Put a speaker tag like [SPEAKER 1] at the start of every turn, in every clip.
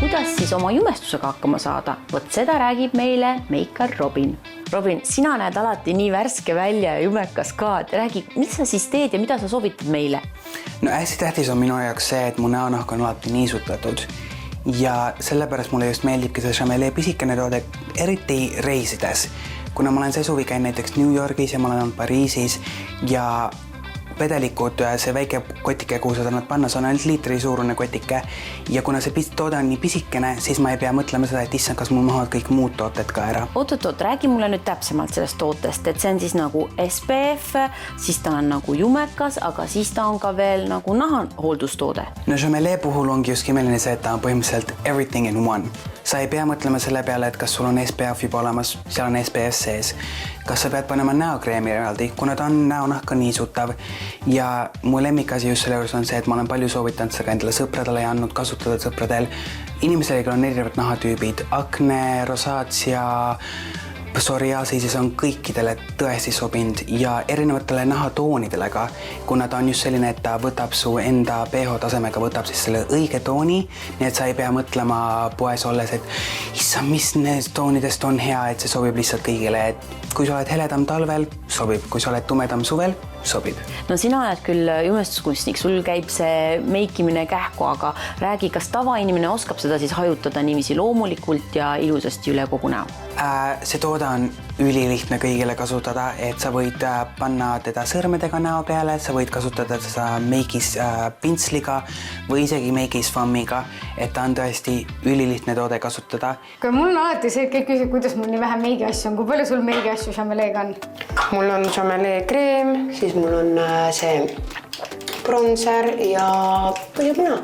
[SPEAKER 1] Kuidas siis oma jumestusega hakkama saada? Võt seda räägib meile meikar Robin. Robin, sina näed alati nii värske välja ja jumekas ka. Räägi, mis sa siis teed ja mida sa soovitad meile?
[SPEAKER 2] No hästi tähtis on minu jaoks see, et mu näonahk on alati niisutatud. Ja sellepärast mulle just meeldibki see Chamelee pisikene toode, eriti reisides. Kuna ma olen see suvi käin näiteks New Yorgis ja ma olen Pariisis ja vedelikud, see väike kotike, kuhu sa annad panna, see on ainult liitri suurune kotike ja kuna see toode on nii pisikene, siis ma ei pea mõtlema seda, et issand, kas mul mahavad kõik muud tooted ka ära.
[SPEAKER 1] Oot, räägi mulle nüüd täpsemalt sellest tootest, et see on siis nagu SPF, siis ta on nagu jumekas, aga siis ta on ka veel nagu nahahooldustoode.
[SPEAKER 2] No Chamelee puhul ongi just imeline see, et ta on põhimõtteliselt everything in one. Sa ei pea mõtlema selle peale, et kas sul on SPF juba olemas, seal on SPF sees. Kas sa pead panema näokreemi eraldi, kuna ta on näonahk on niisutav ja mu lemmikasi just selle juures on see, et ma olen palju soovitanud seda endale sõpradele ja andnud kasutada sõpradel. Inimesel on erinevad nahatüübid, akne, rosaatsia, psoriaasis on kõikidele tõesti sobinud ja erinevatele nahatoonidele ka, kuna ta on just selline, et ta võtab su enda pH tasemega, võtab siis selle õige tooni, nii et sa ei pea mõtlema poes olles, et issand, mis neist toonidest on hea, et see sobib lihtsalt kõigile, et kui sa oled heledam talvel, sobib, kui sa oled tumedam suvel, sobib.
[SPEAKER 1] No sina oled küll jumestuskunstnik, sul käib see meikimine kähku, aga räägi, kas tavainimene oskab seda siis hajutada niiviisi loomulikult ja ilusasti üle kogu näo?
[SPEAKER 2] See toode on ülilihtne kõigile kasutada, et sa võid panna teda sõrmedega näo peale, sa võid kasutada seda meikis pintsliga või isegi meikis fammiga, et ta on tõesti ülilihtne toode kasutada.
[SPEAKER 3] Kui mul on alati see, et kõik küsib, kuidas mul nii vähe meigi asju on, kui palju sul meigi asju Chameleega on?
[SPEAKER 4] Mul on Chamelee kreem, siis mul on see bronzer ja põlipuna.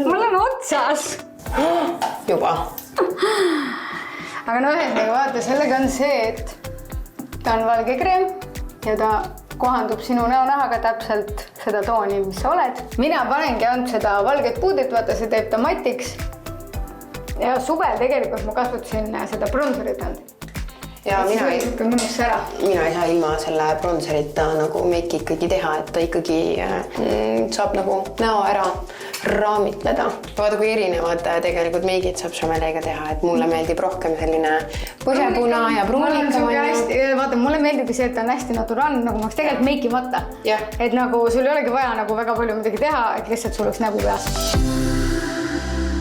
[SPEAKER 3] Mul on otsas!
[SPEAKER 4] Juba.
[SPEAKER 3] Aga no ühendega vaata, sellega on see, et ta on valge kreem ja ta kohandub sinu näonahaga täpselt seda tooni, mis sa oled. Mina panengi ainult seda valget puudrit, vaata, see teeb ta matiks. Ja suvel tegelikult ma kasutasin seda bronzerit anda.
[SPEAKER 4] Ja mina ei saa ilma selle bronzerita nagu meiki ikkagi teha, et ta ikkagi saab nagu näo ära raamitleda. Vaata, kui erinevad tegelikult meigid saab Chameleega teha, et mulle meeldib rohkem selline põhjapuna ja pruunika.
[SPEAKER 3] Vaata, mulle meeldib see, et ta on hästi naturaalne, nagu ma oleks tegelikult meiki vaata. Et nagu sul ei olegi vaja nagu väga palju midagi teha, et lihtsalt sul oleks nägu peas.